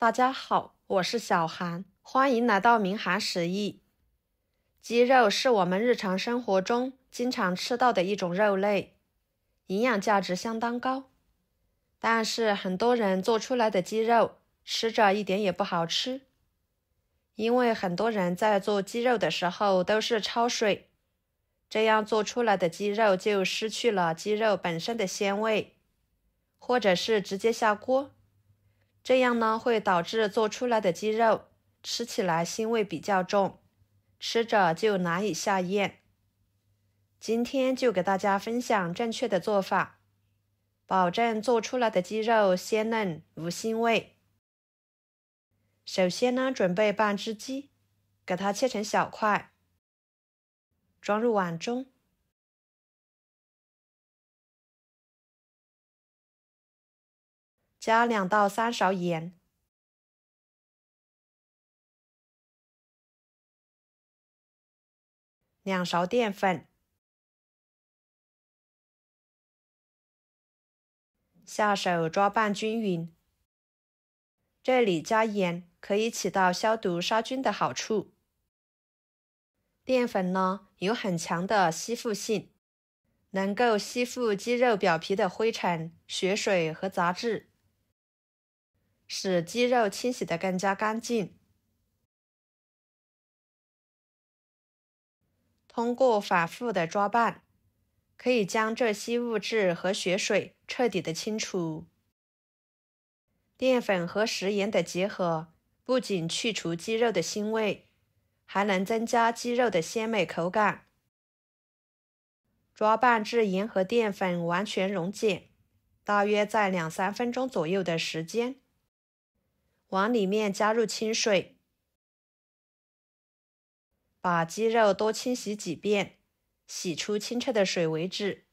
大家好，我是小韩，欢迎来到明涵食艺。鸡肉是我们日常生活中经常吃到的一种肉类，营养价值相当高。但是很多人做出来的鸡肉吃着一点也不好吃，因为很多人在做鸡肉的时候都是焯水，这样做出来的鸡肉就失去了鸡肉本身的鲜味，或者是直接下锅。这样呢，会导致做出来的鸡肉吃起来腥味比较重，吃着就难以下咽。今天就给大家分享正确的做法，保证做出来的鸡肉鲜嫩无腥味。首先呢，准备半只鸡，给它切成小块，装入碗中。加2到3勺盐，2勺淀粉，下手抓拌均匀。这里加盐可以起到消毒杀菌的好处。淀粉呢，有很强的吸附性，能够吸附鸡肉表皮的灰尘、血水和杂质，使鸡肉清洗得更加干净。通过反复的抓拌，可以将这些物质和血水彻底的清除。淀粉和食盐的结合，不仅去除鸡肉的腥味，还能增加鸡肉的鲜美口感。抓拌至盐和淀粉完全溶解，大约在2-3分钟左右的时间。往里面加入清水，把鸡肉多清洗几遍，洗出清澈的水为止。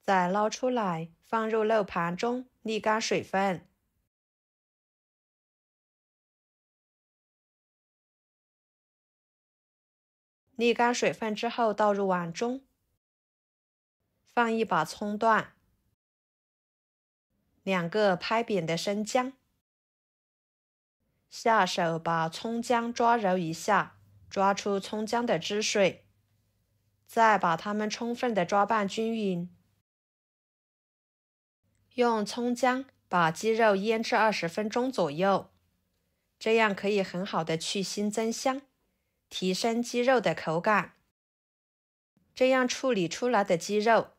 再捞出来，放入漏盘中沥干水分。沥干水分之后，倒入碗中，放一把葱段，2个拍扁的生姜，下手把葱姜抓揉一下，抓出葱姜的汁水，再把它们充分的抓拌均匀。用葱姜把鸡肉腌制20分钟左右，这样可以很好的去腥增香，提升鸡肉的口感。这样处理出来的鸡肉，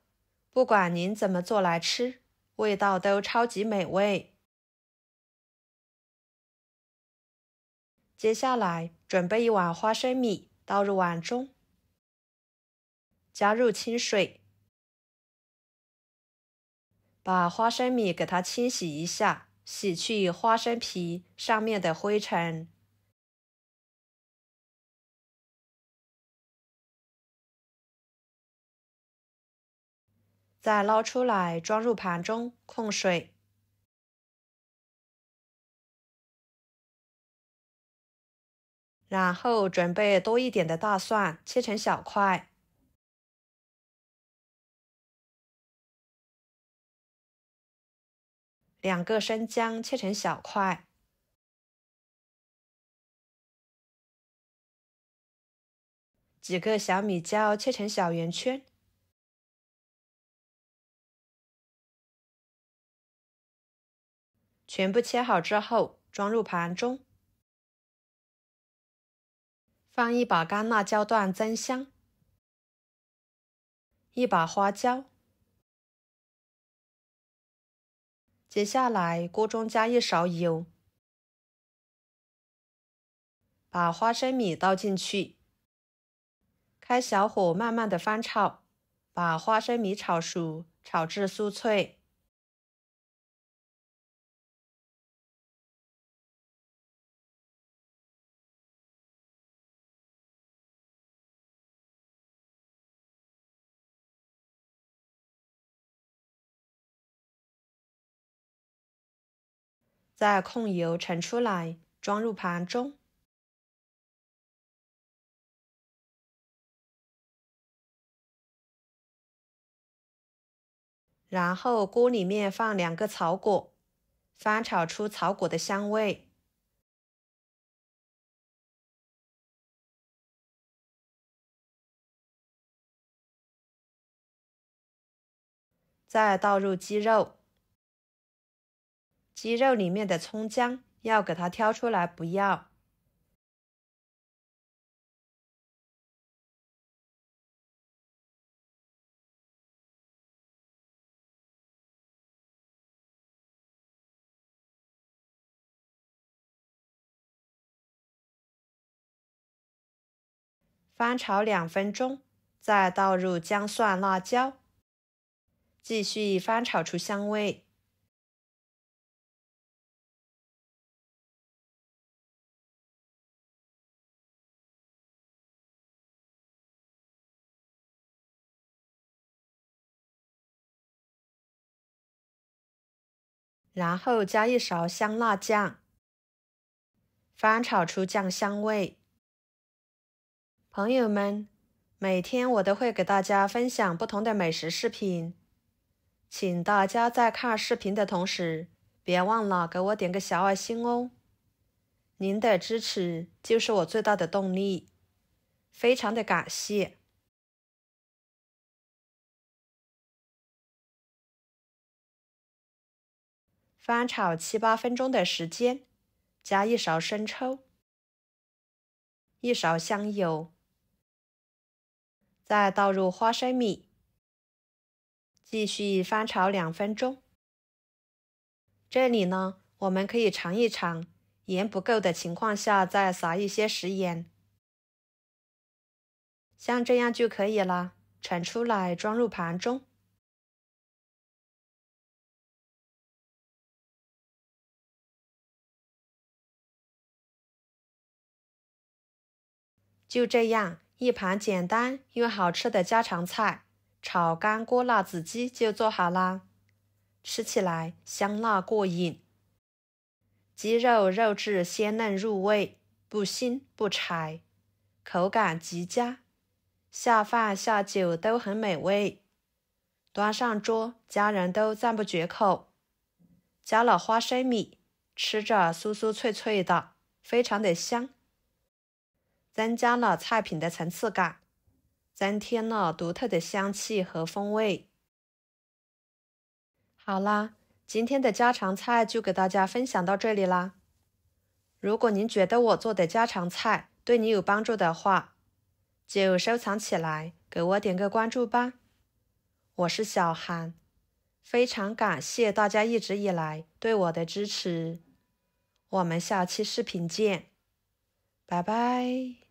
不管您怎么做来吃，味道都超级美味。接下来准备1碗花生米，倒入碗中，加入清水，把花生米给它清洗一下，洗去花生皮上面的灰尘。再捞出来，装入盘中，控水。然后准备多一点的大蒜，切成小块。2个生姜，切成小块。几个小米椒，切成小圆圈。全部切好之后，装入盘中。放一把干辣椒段增香，一把花椒。接下来锅中加1勺油，把花生米倒进去，开小火慢慢的翻炒，把花生米炒熟，炒至酥脆。再控油盛出来，装入盘中。然后锅里面放2个草果，翻炒出草果的香味。再倒入鸡肉，鸡肉里面的葱姜要给它挑出来，不要。翻炒2分钟，再倒入姜蒜辣椒，继续翻炒出香味。然后加1勺香辣酱，翻炒出酱香味。朋友们，每天我都会给大家分享不同的美食视频，请大家在看视频的同时，别忘了给我点个小爱心哦。您的支持就是我最大的动力，非常的感谢。翻炒7、8分钟的时间，加1勺生抽，1勺香油，再倒入花生米，继续翻炒2分钟。这里呢，我们可以尝一尝，盐不够的情况下再撒一些食盐。像这样就可以了，盛出来装入盘中。就这样，一盘简单又好吃的家常菜——炒干锅辣子鸡就做好啦。吃起来香辣过瘾，鸡肉肉质鲜嫩入味，不腥不柴，口感极佳，下饭下酒都很美味。端上桌，家人都赞不绝口。加了花生米，吃着酥酥脆脆的，非常的香。增加了菜品的层次感，增添了独特的香气和风味。好啦，今天的家常菜就给大家分享到这里啦。如果您觉得我做的家常菜对你有帮助的话，就收藏起来，给我点个关注吧。我是小韩，非常感谢大家一直以来对我的支持。我们下期视频见，拜拜。